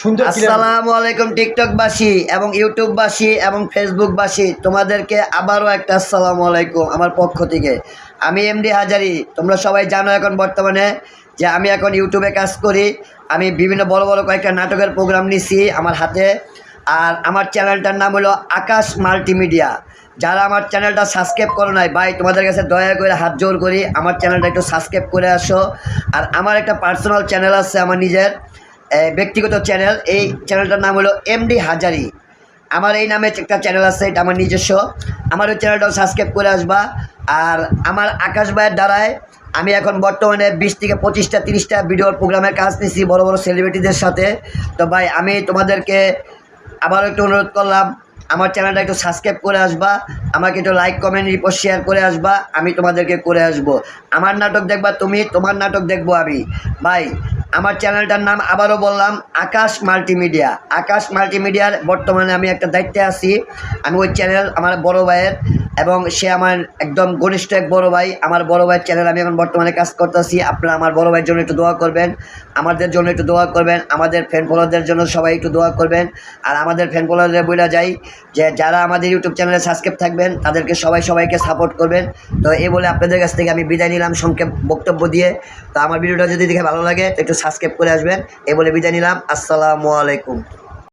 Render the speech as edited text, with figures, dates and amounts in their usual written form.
সুন্দর। আসসালামু আলাইকুম টিকটকবাসী এবং ইউটিউববাসী এবং ফেসবুকবাসী, তোমাদেরকে আবারও একটা আসসালামু আলাইকুম আমার পক্ষ থেকে। আমি এমডি হাজারি। তোমরা সবাই জানো এখন বর্তমানে যে আমি এখন ইউটিউবে কাজ করি। আমি বিভিন্ন বড় বড় কয়েকটা নাটকের প্রোগ্রাম নিছি আমার হাতে। আর আমার চ্যানেলটার নাম হলো আকাশ মাল্টিমিডিয়া। যারা আমার চ্যানেলটা সাবস্ক্রাইব করো নাই ভাই, তোমাদের কাছে দয়া করে হাত জোর করি আমার চ্যানেলটা একটু সাবস্ক্রাইব করে আসো। আর আমার একটা পার্সোনাল চ্যানেল আছে, আমার নিজের ব্যক্তিগত চ্যানেল। এই চ্যানেলটার নাম হলো এমডি হাজারি। আমার এই নামে একটা চ্যানেল আছে, এটা আমার নিজস্ব। আমার ওই চ্যানেলটাও সাবস্ক্রাইব করে আসবা। আর আমার আকাশ ভাইয়ের দ্বারায় আমি এখন বর্তমানে 20 থেকে 25টা 30টা ভিডিওর প্রোগ্রামের কাজ নিচ্ছি বড় বড় সেলিব্রিটিদের সাথে। তো ভাই আমি তোমাদেরকে আবারও একটু অনুরোধ করলাম, আমার চ্যানেলটা একটু সাবস্ক্রাইব করে আসবা, আমাকে একটু লাইক কমেন্ট রিপোর্ট শেয়ার করে আসবা, আমি তোমাদেরকে করে আসবো। আমার নাটক দেখবা তুমি, তোমার নাটক দেখবো আমি। ভাই আমার চ্যানেলটার নাম আবারও বললাম আকাশ মাল্টিমিডিয়া। আকাশ মাল্টিমিডিয়ার বর্তমানে আমি একটা দায়িত্বে আছি। আমি ওই চ্যানেল আমার বড় ভাইয়ের, এবং সে আমার একদম ঘনিষ্ঠ এক বড় ভাই। আমার বড় ভাইয়ের চ্যানেল আমি এখন বর্তমানে কাজ করতেছি। আপনারা আমার বড় ভাইয়ের জন্য একটু দোয়া করবেন, আমাদের জন্য একটু দোয়া করবেন, আমাদের ফ্যান ফলোয়ারদের জন্য সবাই একটু দোয়া করবেন। আর আমাদের ফ্যান ফলোয়ারদের বলে যাই যে যারা আমাদের ইউটিউব চ্যানেলে সাবস্ক্রাইব থাকবেন তাদেরকে সবাইকে সাপোর্ট করবেন। তো এই বলে আপনাদের কাছ থেকে আমি বিদায় নিলাম সংক্ষেপ বক্তব্য দিয়ে। তো আমার ভিডিওটা যদি দেখে ভালো লাগে একটু সাবস্ক্রাইব করে আসবেন, এই বলে বিদায় নিলাম। আসসালামু আলাইকুম।